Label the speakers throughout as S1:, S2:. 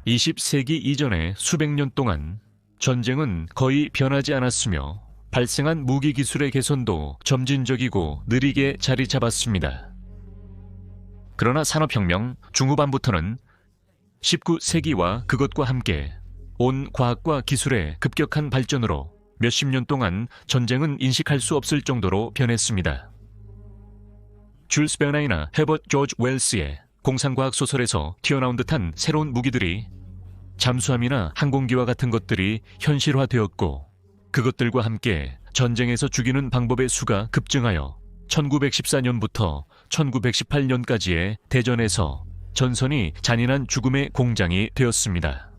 S1: 20세기 이전의 수백 년 동안 전쟁은 거의 변하지 않았으며 발생한 무기 기술의 개선도 점진적이고 느리게 자리 잡았습니다. 그러나 산업혁명 중후반부터는 19세기와 그것과 함께 온 과학과 기술의 급격한 발전으로 몇십 년 동안 전쟁은 인식할 수 없을 정도로 변했습니다. 줄스 베르나이나 헤버트 조지 웰스의 공상과학 소설에서 튀어나온 듯한 새로운 무기들이 잠수함이나 항공기와 같은 것들이 현실화되었고, 그것들과 함께 전쟁에서 죽이는 방법의 수가 급증하여 1914년부터 1918년까지의 대전에서 전선이 잔인한 죽음의 공장이 되었습니다.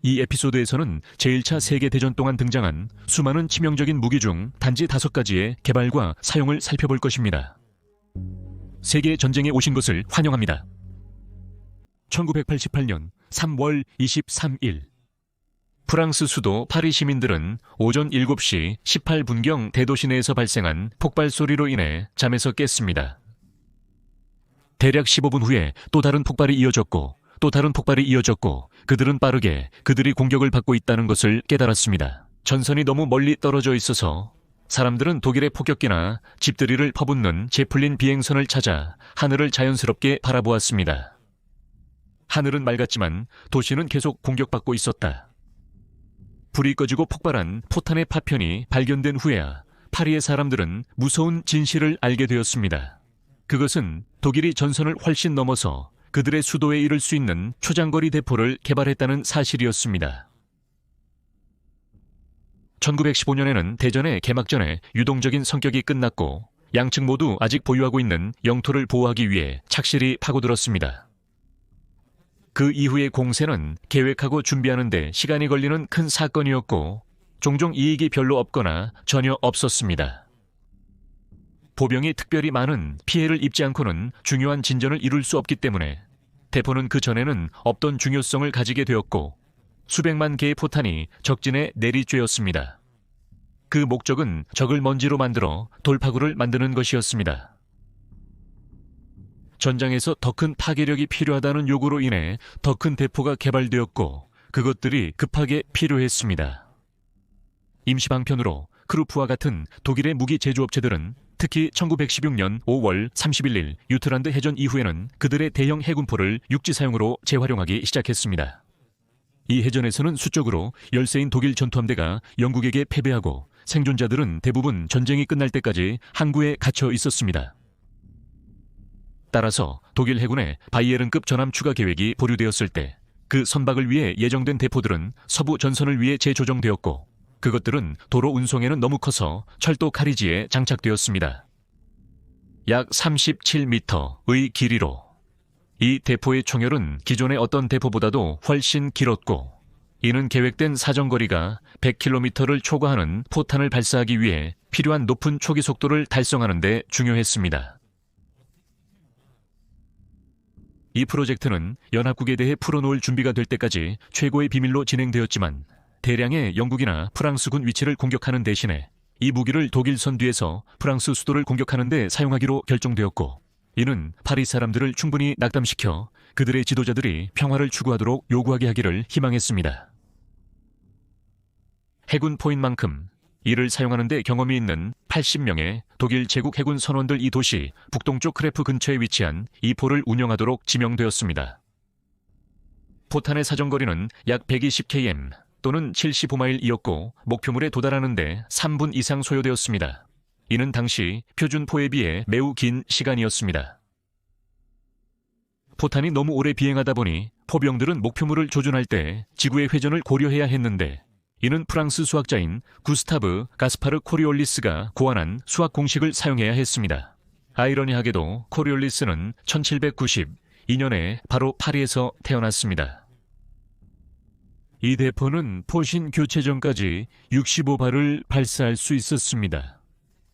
S1: 이 에피소드에서는 제1차 세계대전 동안 등장한 수많은 치명적인 무기 중 단지 5가지의 개발과 사용을 살펴볼 것입니다. 세계전쟁에 오신 것을 환영합니다. 1988년 3월 23일 프랑스 수도 파리 시민들은 오전 7시 18분경 대도시 내에서 발생한 폭발 소리로 인해 잠에서 깼습니다. 대략 15분 후에 또 다른 폭발이 이어졌고 또 다른 폭발이 이어졌고 그들은 빠르게 그들이 공격을 받고 있다는 것을 깨달았습니다. 전선이 너무 멀리 떨어져 있어서 사람들은 독일의 폭격기나 집들이를 퍼붓는 재풀린 비행선을 찾아 하늘을 자연스럽게 바라보았습니다. 하늘은 맑았지만 도시는 계속 공격받고 있었다. 불이 꺼지고 폭발한 포탄의 파편이 발견된 후에야 파리의 사람들은 무서운 진실을 알게 되었습니다. 그것은 독일이 전선을 훨씬 넘어서 그들의 수도에 이를 수 있는 초장거리 대포를 개발했다는 사실이었습니다. 1915년에는 대전의 개막전에 유동적인 성격이 끝났고 양측 모두 아직 보유하고 있는 영토를 보호하기 위해 착실히 파고들었습니다. 그 이후의 공세는 계획하고 준비하는 데 시간이 걸리는 큰 사건이었고 종종 이익이 별로 없거나 전혀 없었습니다. 보병이 특별히 많은 피해를 입지 않고는 중요한 진전을 이룰 수 없기 때문에 대포는 그 전에는 없던 중요성을 가지게 되었고 수백만 개의 포탄이 적진에 내리쬐었습니다. 그 목적은 적을 먼지로 만들어 돌파구를 만드는 것이었습니다. 전장에서 더 큰 파괴력이 필요하다는 요구로 인해 더 큰 대포가 개발되었고 그것들이 급하게 필요했습니다. 임시방편으로 크루프와 같은 독일의 무기 제조업체들은 특히 1916년 5월 31일 유트란드 해전 이후에는 그들의 대형 해군포를 육지 사용으로 재활용하기 시작했습니다. 이 해전에서는 수적으로 열세인 독일 전투함대가 영국에게 패배하고 생존자들은 대부분 전쟁이 끝날 때까지 항구에 갇혀 있었습니다. 따라서 독일 해군의 바이에른급 전함 추가 계획이 보류되었을 때 그 선박을 위해 예정된 대포들은 서부 전선을 위해 재조정되었고 그것들은 도로 운송에는 너무 커서 철도 카리지에 장착되었습니다. 약 37m의 길이로 이 대포의 총열은 기존의 어떤 대포보다도 훨씬 길었고 이는 계획된 사정거리가 100km를 초과하는 포탄을 발사하기 위해 필요한 높은 초기 속도를 달성하는 데 중요했습니다. 이 프로젝트는 연합국에 대해 풀어놓을 준비가 될 때까지 최고의 비밀로 진행되었지만 대량의 영국이나 프랑스군 위치를 공격하는 대신에 이 무기를 독일선 뒤에서 프랑스 수도를 공격하는 데 사용하기로 결정되었고 이는 파리 사람들을 충분히 낙담시켜 그들의 지도자들이 평화를 추구하도록 요구하게 하기를 희망했습니다. 해군포인 만큼 이를 사용하는 데 경험이 있는 80명의 독일 제국 해군 선원들 이 도시 북동쪽 크레프 근처에 위치한 이 포를 운영하도록 지명되었습니다. 포탄의 사정거리는 약 120km 또는 75마일이었고 목표물에 도달하는 데 3분 이상 소요되었습니다. 이는 당시 표준포에 비해 매우 긴 시간이었습니다. 포탄이 너무 오래 비행하다 보니 포병들은 목표물을 조준할 때 지구의 회전을 고려해야 했는데 이는 프랑스 수학자인 구스타브 가스파르 코리올리스가 고안한 수학 공식을 사용해야 했습니다. 아이러니하게도 코리올리스는 1792년에 바로 파리에서 태어났습니다. 이 대포는 포신 교체 전까지 65발을 발사할 수 있었습니다.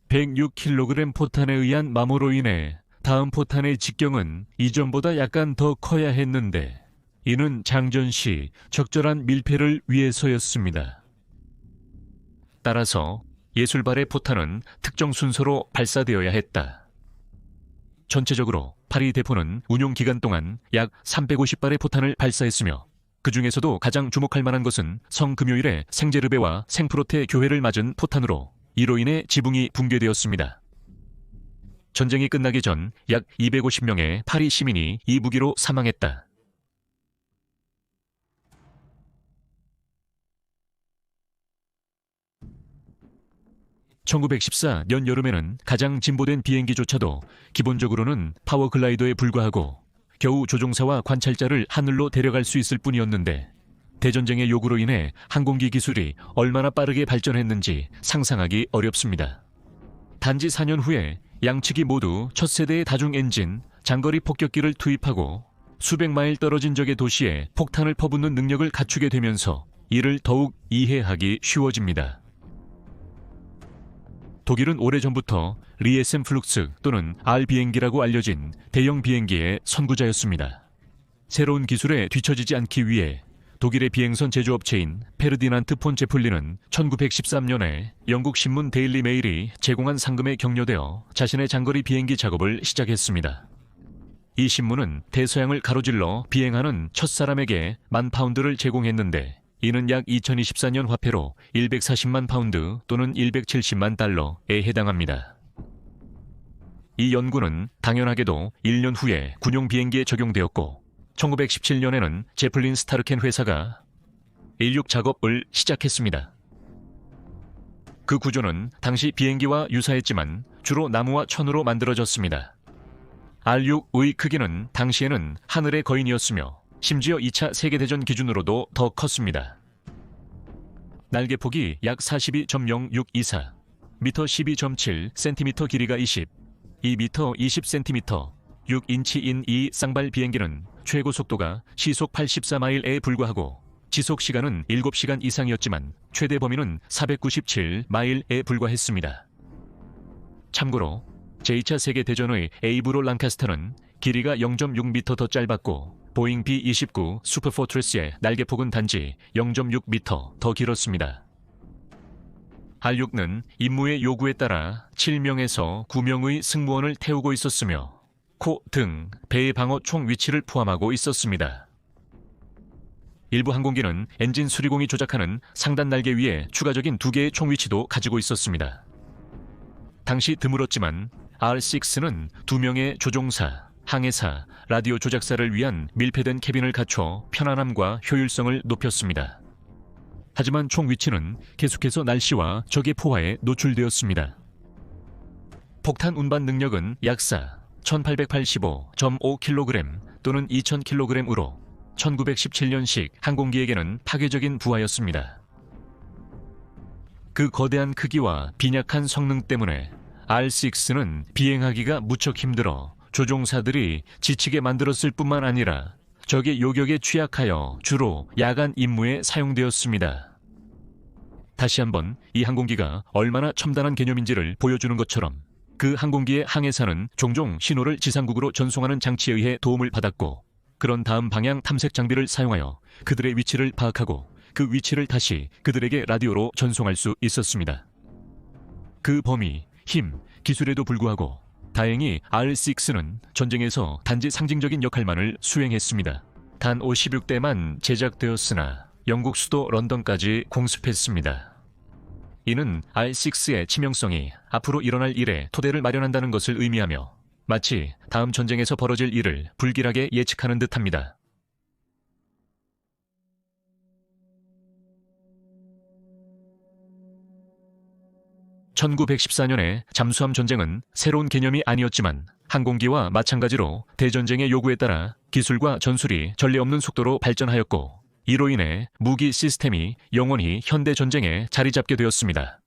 S1: 106kg 포탄에 의한 마모로 인해 다음 포탄의 직경은 이전보다 약간 더 커야 했는데 이는 장전 시 적절한 밀폐를 위해서였습니다. 따라서 60발의 포탄은 특정 순서로 발사되어야 했다. 전체적으로 파리 대포는 운용 기간 동안 약 350발의 포탄을 발사했으며 그 중에서도 가장 주목할 만한 것은 성금요일에 생제르베와 생프로테 교회를 맞은 포탄으로 이로 인해 지붕이 붕괴되었습니다. 전쟁이 끝나기 전 약 250명의 파리 시민이 이 무기로 사망했다. (1914년) 여름에는 가장 진보된 비행기조차도 기본적으로는 파워글라이더에 불과하고 겨우 조종사와 관찰자를 하늘로 데려갈 수 있을 뿐이었는데 대전쟁의 요구로 인해 항공기 기술이 얼마나 빠르게 발전했는지 상상하기 어렵습니다. 단지 4년 후에 양측이 모두 첫 세대의 다중 엔진 장거리 폭격기를 투입하고 수백 마일 떨어진 적의 도시에 폭탄을 퍼붓는 능력을 갖추게 되면서 이를 더욱 이해하기 쉬워집니다. 독일은 오래전부터 리에센 플룩스 또는 R 비행기라고 알려진 대형 비행기의 선구자였습니다. 새로운 기술에 뒤처지지 않기 위해 독일의 비행선 제조업체인 페르디난트 폰 제플린은 1913년에 영국 신문 데일리 메일이 제공한 상금에 격려되어 자신의 장거리 비행기 작업을 시작했습니다. 이 신문은 대서양을 가로질러 비행하는 첫 사람에게 10,000파운드를 제공했는데 이는 약 2024년 화폐로 140만 파운드 또는 170만 달러에 해당합니다. 이 연구는 당연하게도 1년 후에 군용 비행기에 적용되었고 1917년에는 제플린 스타르켄 회사가 인륙 작업을 시작했습니다. 그 구조는 당시 비행기와 유사했지만 주로 나무와 천으로 만들어졌습니다. R6의 크기는 당시에는 하늘의 거인이었으며 심지어 2차 세계대전 기준으로도 더 컸습니다. 날개폭이 약 42.0624, 미터 12.7cm 길이가 20, 2미터 20cm, 6인치인 이 쌍발 비행기는 최고 속도가 시속 84마일에 불과하고 지속 시간은 7시간 이상이었지만 최대 범위는 497마일에 불과했습니다. 참고로 제2차 세계대전의 에이브로 랑카스터는 길이가 0.6m 더 짧았고 보잉 B-29 슈퍼포트레스의 날개폭은 단지 0.6m 더 길었습니다. R6는 임무의 요구에 따라 7명에서 9명의 승무원을 태우고 있었으며 코, 등, 배의 방어 총 위치를 포함하고 있었습니다. 일부 항공기는 엔진 수리공이 조작하는 상단 날개 위에 추가적인 2개의 총 위치도 가지고 있었습니다. 당시 드물었지만 R6는 2명의 조종사, 항해사, 라디오 조작사를 위한 밀폐된 캐빈을 갖춰 편안함과 효율성을 높였습니다. 하지만 총 위치는 계속해서 날씨와 적의 포화에 노출되었습니다. 폭탄 운반 능력은 약사 1885.5kg 또는 2000kg으로 1917년식 항공기에게는 파괴적인 부하였습니다. 그 거대한 크기와 빈약한 성능 때문에 R6는 비행하기가 무척 힘들어 조종사들이 지치게 만들었을 뿐만 아니라 적의 요격에 취약하여 주로 야간 임무에 사용되었습니다. 다시 한번 이 항공기가 얼마나 첨단한 개념인지를 보여주는 것처럼 그 항공기의 항해사는 종종 신호를 지상국으로 전송하는 장치에 의해 도움을 받았고 그런 다음 방향 탐색 장비를 사용하여 그들의 위치를 파악하고 그 위치를 다시 그들에게 라디오로 전송할 수 있었습니다. 그 범위, 힘, 기술에도 불구하고 다행히 R6는 전쟁에서 단지 상징적인 역할만을 수행했습니다. 단 56대만 제작되었으나 영국 수도 런던까지 공습했습니다. 이는 R6의 치명성이 앞으로 일어날 일에 토대를 마련한다는 것을 의미하며 마치 다음 전쟁에서 벌어질 일을 불길하게 예측하는 듯합니다. (1914년에) 잠수함 전쟁은 새로운 개념이 아니었지만 항공기와 마찬가지로 대전쟁의 요구에 따라 기술과 전술이 전례 없는 속도로 발전하였고 이로 인해 무기 시스템이 영원히 현대 전쟁에 자리 잡게 되었습니다.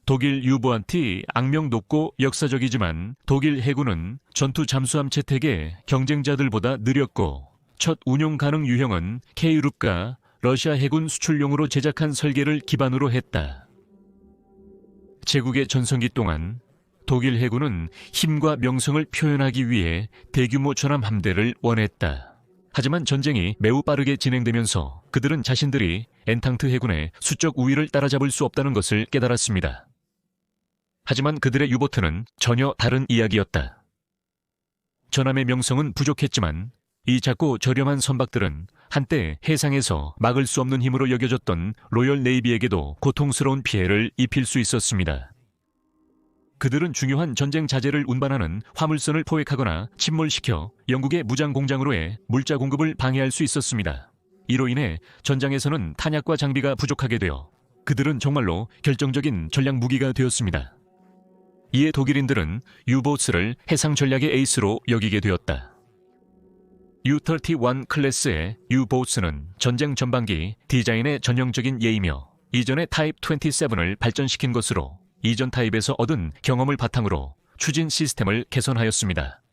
S1: 독일 유보한티 악명 높고 역사적이지만 독일 해군은 전투 잠수함 채택에 경쟁자들보다 느렸고 첫 운용 가능 유형은 K룹과 러시아 해군 수출용으로 제작한 설계를 기반으로 했다. 제국의 전성기 동안 독일 해군은 힘과 명성을 표현하기 위해 대규모 전함 함대를 원했다. 하지만 전쟁이 매우 빠르게 진행되면서 그들은 자신들이 엔탕트 해군의 수적 우위를 따라잡을 수 없다는 것을 깨달았습니다. 하지만 그들의 유보트는 전혀 다른 이야기였다. 전함의 명성은 부족했지만 이 작고 저렴한 선박들은 한때 해상에서 막을 수 없는 힘으로 여겨졌던 로열 네이비에게도 고통스러운 피해를 입힐 수 있었습니다. 그들은 중요한 전쟁 자재를 운반하는 화물선을 포획하거나 침몰시켜 영국의 무장 공장으로의 물자 공급을 방해할 수 있었습니다. 이로 인해 전장에서는 탄약과 장비가 부족하게 되어 그들은 정말로 결정적인 전략 무기가 되었습니다. 이에 독일인들은 유보스를 해상 전략의 에이스로 여기게 되었다. U-31 클래스의 유보스는 전쟁 전반기 디자인의 전형적인 예이며 이전의 타입 27을 발전시킨 것으로 이전 타입에서 얻은 경험을 바탕으로 추진 시스템을 개선하였습니다.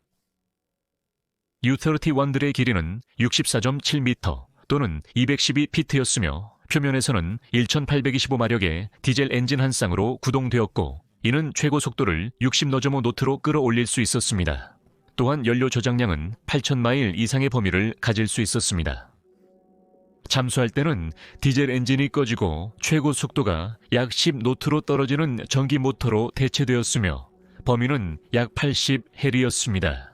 S1: U-31들의 길이는 64.7m 또는 212피트였으며 표면에서는 1825마력의 디젤 엔진 한 쌍으로 구동되었고 이는 최고 속도를 60너점노트로 끌어올릴 수 있었습니다. 또한 연료 저장량은 8,000마일 이상의 범위를 가질 수 있었습니다. 잠수할 때는 디젤 엔진이 꺼지고 최고 속도가 약 10노트로 떨어지는 전기 모터로 대체되었으며 범위는 약 80헬이었습니다.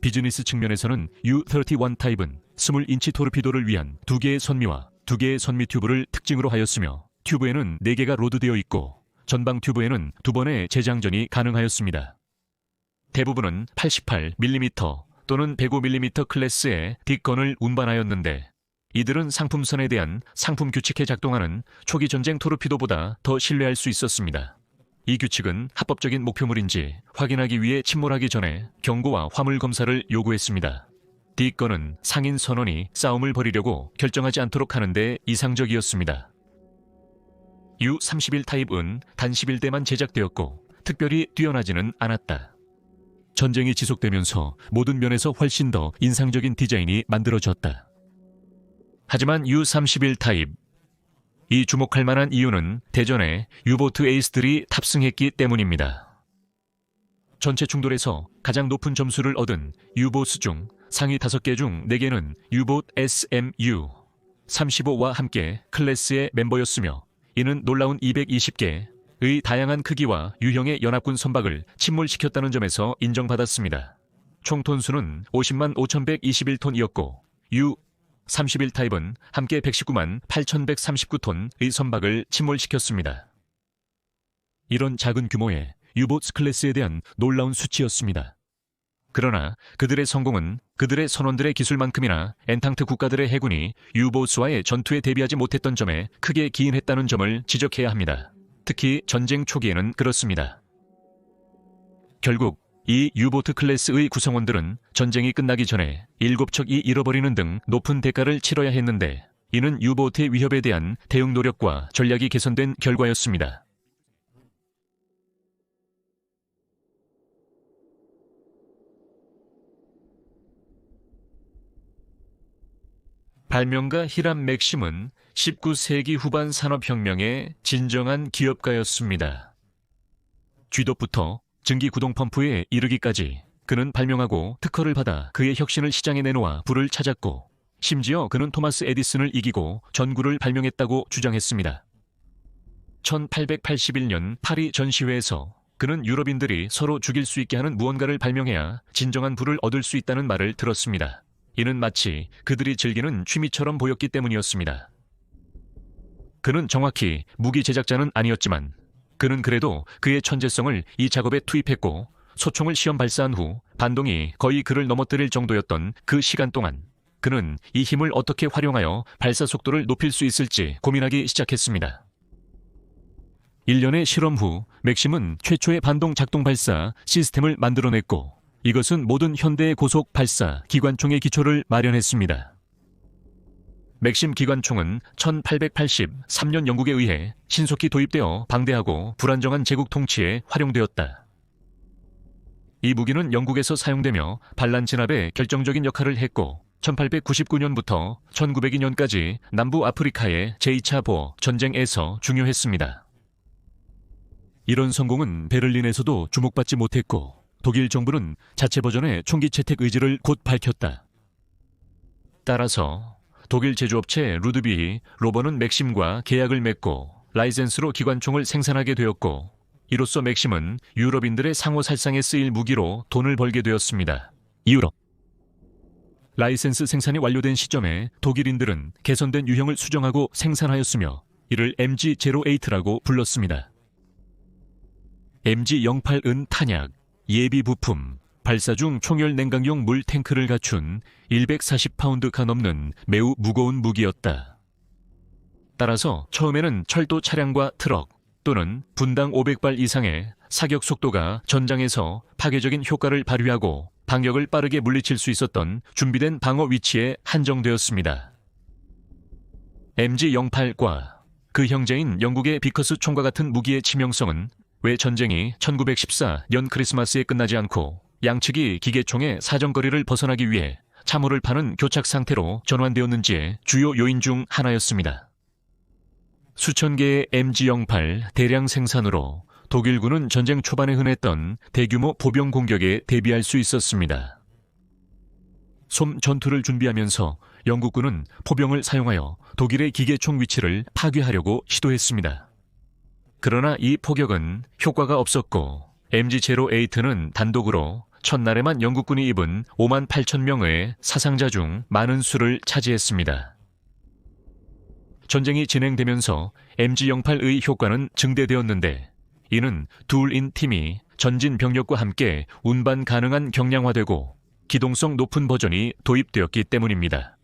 S1: 비즈니스 측면에서는 U-31 타입은 20인치 토르피도를 위한 2개의 선미와 2개의 선미 튜브를 특징으로 하였으며 튜브에는 4개가 로드되어 있고 전방 튜브에는 2번의 재장전이 가능하였습니다. 대부분은 88mm 또는 105mm 클래스의 딕건을 운반하였는데 이들은 상품선에 대한 상품 규칙에 작동하는 초기 전쟁 토르피도보다 더 신뢰할 수 있었습니다. 이 규칙은 합법적인 목표물인지 확인하기 위해 침몰하기 전에 경고와 화물 검사를 요구했습니다. 딕건은 상인 선원이 싸움을 벌이려고 결정하지 않도록 하는 데 이상적이었습니다. U-31 타입은 단 11대만 제작되었고 특별히 뛰어나지는 않았다. 전쟁이 지속되면서 모든 면에서 훨씬 더 인상적인 디자인이 만들어졌다. 하지만 U-31 타입, 이 주목할 만한 이유는 대전에 유보트 에이스들이 탑승했기 때문입니다. 전체 충돌에서 가장 높은 점수를 얻은 유보스 중 상위 5개 중 4개는 유봇 SMU-35와 함께 클래스의 멤버였으며 이는 놀라운 220개의 다양한 크기와 유형의 연합군 선박을 침몰시켰다는 점에서 인정받았습니다. 총 톤수는 50만 5,121톤이었고 U-31 타입은 함께 119만 8,139톤의 선박을 침몰시켰습니다. 이런 작은 규모의 유보트 클래스에 대한 놀라운 수치였습니다. 그러나 그들의 성공은 그들의 선원들의 기술만큼이나 엔탕트 국가들의 해군이 유보스와의 전투에 대비하지 못했던 점에 크게 기인했다는 점을 지적해야 합니다. 특히 전쟁 초기에는 그렇습니다. 결국 이 유보트 클래스의 구성원들은 전쟁이 끝나기 전에 7척이 잃어버리는 등 높은 대가를 치러야 했는데 이는 유보트의 위협에 대한 대응 노력과 전략이 개선된 결과였습니다. 발명가 히람 맥심은 19세기 후반 산업혁명의 진정한 기업가였습니다. 쥐돛부터 증기 구동 펌프에 이르기까지 그는 발명하고 특허를 받아 그의 혁신을 시장에 내놓아 부를 찾았고 심지어 그는 토마스 에디슨을 이기고 전구를 발명했다고 주장했습니다. 1881년 파리 전시회에서 그는 유럽인들이 서로 죽일 수 있게 하는 무언가를 발명해야 진정한 부를 얻을 수 있다는 말을 들었습니다. 이는 마치 그들이 즐기는 취미처럼 보였기 때문이었습니다. 그는 정확히 무기 제작자는 아니었지만 그는 그래도 그의 천재성을 이 작업에 투입했고 소총을 시험 발사한 후 반동이 거의 그를 넘어뜨릴 정도였던 그 시간 동안 그는 이 힘을 어떻게 활용하여 발사 속도를 높일 수 있을지 고민하기 시작했습니다. 1년의 실험 후 맥심은 최초의 반동 작동 발사 시스템을 만들어냈고 이것은 모든 현대의 고속 발사 기관총의 기초를 마련했습니다. 맥심 기관총은 1883년 영국에 의해 신속히 도입되어 방대하고 불안정한 제국 통치에 활용되었다. 이 무기는 영국에서 사용되며 반란 진압에 결정적인 역할을 했고 1899년부터 1902년까지 남부 아프리카의 제2차 보어 전쟁에서 중요했습니다. 이런 성공은 베를린에서도 주목받지 못했고 독일 정부는 자체 버전의 총기 채택 의지를 곧 밝혔다. 따라서 독일 제조업체 루드비히 로버는 맥심과 계약을 맺고 라이센스로 기관총을 생산하게 되었고 이로써 맥심은 유럽인들의 상호살상에 쓰일 무기로 돈을 벌게 되었습니다. 유럽 라이센스 생산이 완료된 시점에 독일인들은 개선된 유형을 수정하고 생산하였으며 이를 MG08라고 불렀습니다. MG08은 탄약, 예비 부품, 발사 중 총열 냉각용 물 탱크를 갖춘 140파운드가 넘는 매우 무거운 무기였다. 따라서 처음에는 철도 차량과 트럭 또는 분당 500발 이상의 사격 속도가 전장에서 파괴적인 효과를 발휘하고 방역을 빠르게 물리칠 수 있었던 준비된 방어 위치에 한정되었습니다. MG08과 그 형제인 영국의 비커스 총과 같은 무기의 치명성은 왜 전쟁이 1914년 크리스마스에 끝나지 않고 양측이 기계총의 사정거리를 벗어나기 위해 참호를 파는 교착 상태로 전환되었는지의 주요 요인 중 하나였습니다. 수천 개의 MG08 대량 생산으로 독일군은 전쟁 초반에 흔했던 대규모 보병 공격에 대비할 수 있었습니다. 솜 전투를 준비하면서 영국군은 포병을 사용하여 독일의 기계총 위치를 파괴하려고 시도했습니다. 그러나 이 포격은 효과가 없었고 MG08는 단독으로 첫날에만 영국군이 입은 5만 8천 명의 사상자 중 많은 수를 차지했습니다. 전쟁이 진행되면서 MG08의 효과는 증대되었는데 이는 둘인 팀이 전진 병력과 함께 운반 가능한 경량화되고 기동성 높은 버전이 도입되었기 때문입니다.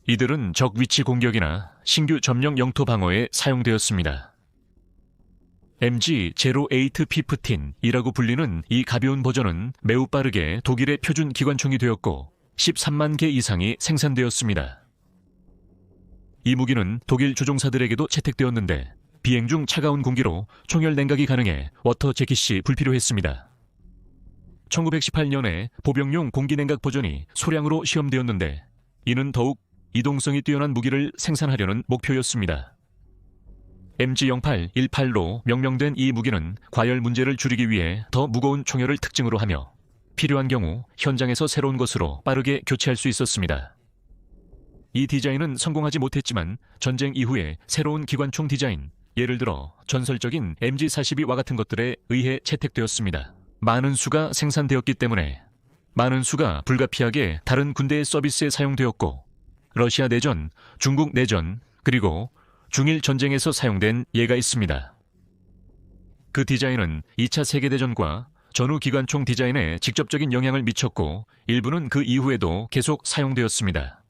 S1: 이들은 적 위치 공격이나 신규 점령 영토 방어에 사용되었습니다. MG08-15이라고 불리는 이 가벼운 버전은 매우 빠르게 독일의 표준 기관총이 되었고 13만 개 이상이 생산되었습니다. 이 무기는 독일 조종사들에게도 채택되었는데 비행 중 차가운 공기로 총열 냉각이 가능해 워터 재킷이 불필요했습니다. 1918년에 보병용 공기 냉각 버전이 소량으로 시험되었는데 이는 더욱 이동성이 뛰어난 무기를 생산하려는 목표였습니다. MG08-18로 명명된 이 무기는 과열 문제를 줄이기 위해 더 무거운 총열을 특징으로 하며 필요한 경우 현장에서 새로운 것으로 빠르게 교체할 수 있었습니다. 이 디자인은 성공하지 못했지만 전쟁 이후에 새로운 기관총 디자인, 예를 들어 전설적인 MG42와 같은 것들에 의해 채택되었습니다. 많은 수가 생산되었기 때문에 많은 수가 불가피하게 다른 군대의 서비스에 사용되었고 러시아 내전, 중국 내전, 그리고 중일 전쟁에서 사용된 예가 있습니다. 그 디자인은 2차 세계대전과 전후 기관총 디자인에 직접적인 영향을 미쳤고 일부는 그 이후에도 계속 사용되었습니다.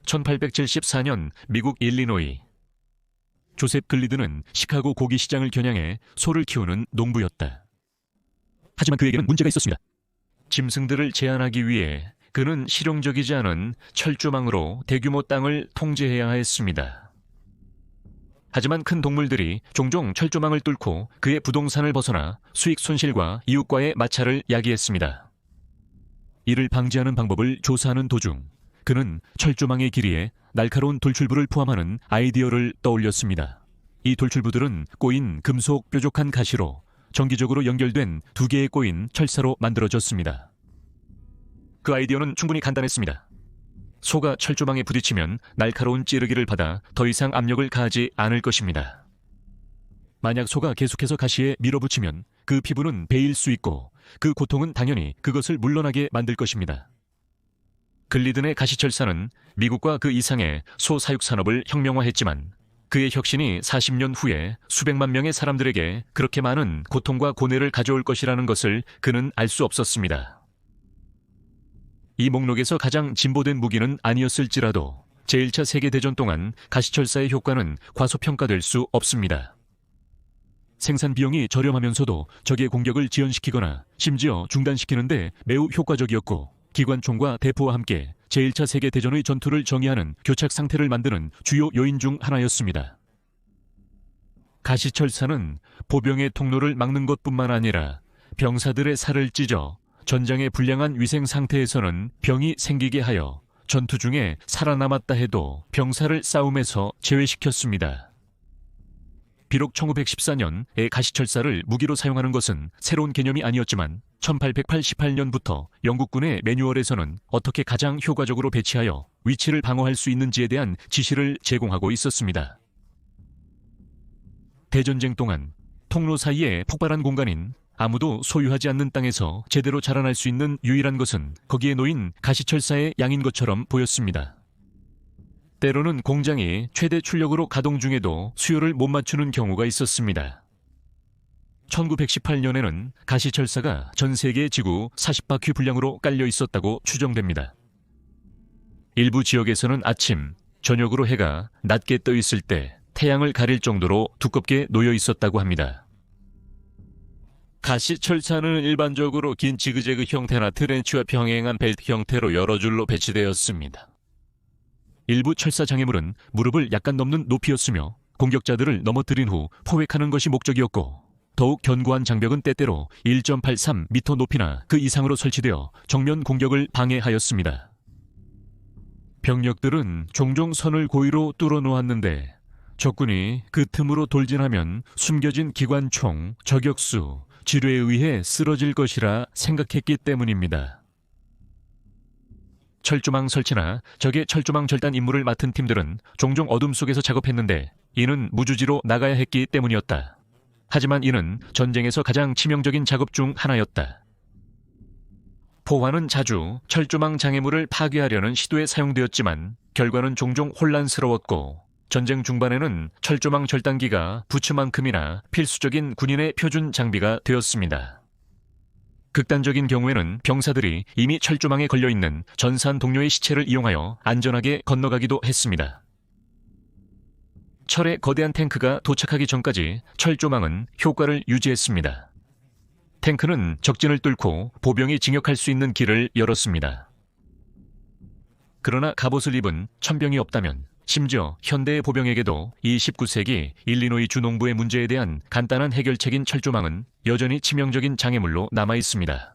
S1: (1874년) 미국 일리노이 조셉 글리드는 시카고 고기 시장을 겨냥해 소를 키우는 농부였다. 하지만 그에게는 문제가 있었습니다. 짐승들을 제한하기 위해 그는 실용적이지 않은 철조망으로 대규모 땅을 통제해야 했습니다. 하지만 큰 동물들이 종종 철조망을 뚫고 그의 부동산을 벗어나 수익 손실과 이웃과의 마찰을 야기했습니다. 이를 방지하는 방법을 조사하는 도중 그는 철조망의 길이에 날카로운 돌출부를 포함하는 아이디어를 떠올렸습니다. 이 돌출부들은 꼬인 금속 뾰족한 가시로 정기적으로 연결된 두 개의 꼬인 철사로 만들어졌습니다. 그 아이디어는 충분히 간단했습니다. 소가 철조망에 부딪히면 날카로운 찌르기를 받아 더 이상 압력을 가하지 않을 것입니다. 만약 소가 계속해서 가시에 밀어붙이면 그 피부는 베일 수 있고 그 고통은 당연히 그것을 물러나게 만들 것입니다. 글리든의 가시철사는 미국과 그 이상의 소 사육 산업을 혁명화했지만 그의 혁신이 40년 후에 수백만 명의 사람들에게 그렇게 많은 고통과 고뇌를 가져올 것이라는 것을 그는 알 수 없었습니다. 이 목록에서 가장 진보된 무기는 아니었을지라도 제1차 세계대전 동안 가시철사의 효과는 과소평가될 수 없습니다. 생산 비용이 저렴하면서도 적의 공격을 지연시키거나 심지어 중단시키는데 매우 효과적이었고 기관총과 대포와 함께 제1차 세계대전의 전투를 정의하는 교착 상태를 만드는 주요 요인 중 하나였습니다. 가시철사는 보병의 통로를 막는 것뿐만 아니라 병사들의 살을 찢어 전장의 불량한 위생 상태에서는 병이 생기게 하여 전투 중에 살아남았다 해도 병사를 싸움에서 제외시켰습니다. 비록 1914년에 가시철사를 무기로 사용하는 것은 새로운 개념이 아니었지만 1888년부터 영국군의 매뉴얼에서는 어떻게 가장 효과적으로 배치하여 위치를 방어할 수 있는지에 대한 지시를 제공하고 있었습니다. 대전쟁 동안 통로 사이에 폭발한 공간인 아무도 소유하지 않는 땅에서 제대로 자라날 수 있는 유일한 것은 거기에 놓인 가시철사의 양인 것처럼 보였습니다. 때로는 공장이 최대 출력으로 가동 중에도 수요를 못 맞추는 경우가 있었습니다. 1918년에는 가시철사가 전 세계 지구 40바퀴 분량으로 깔려 있었다고 추정됩니다. 일부 지역에서는 아침, 저녁으로 해가 낮게 떠 있을 때 태양을 가릴 정도로 두껍게 놓여 있었다고 합니다. 가시철사는 일반적으로 긴 지그재그 형태나 트렌치와 평행한 벨트 형태로 여러 줄로 배치되었습니다. 일부 철사 장애물은 무릎을 약간 넘는 높이였으며 공격자들을 넘어뜨린 후 포획하는 것이 목적이었고, 더욱 견고한 장벽은 때때로 1.83m 높이나 그 이상으로 설치되어 정면 공격을 방해하였습니다. 병력들은 종종 선을 고의로 뚫어 놓았는데 적군이 그 틈으로 돌진하면 숨겨진 기관총, 저격수, 지뢰에 의해 쓰러질 것이라 생각했기 때문입니다. 철조망 설치나 적의 철조망 절단 임무를 맡은 팀들은 종종 어둠 속에서 작업했는데 이는 무주지로 나가야 했기 때문이었다. 하지만 이는 전쟁에서 가장 치명적인 작업 중 하나였다. 포화는 자주 철조망 장애물을 파괴하려는 시도에 사용되었지만 결과는 종종 혼란스러웠고, 전쟁 중반에는 철조망 절단기가 부츠만큼이나 필수적인 군인의 표준 장비가 되었습니다. 극단적인 경우에는 병사들이 이미 철조망에 걸려있는 전사한 동료의 시체를 이용하여 안전하게 건너가기도 했습니다. 철의 거대한 탱크가 도착하기 전까지 철조망은 효과를 유지했습니다. 탱크는 적진을 뚫고 보병이 진격할 수 있는 길을 열었습니다. 그러나 갑옷을 입은 천병이 없다면, 심지어 현대의 보병에게도 이 19세기 일리노이 주 농부의 문제에 대한 간단한 해결책인 철조망은 여전히 치명적인 장애물로 남아 있습니다.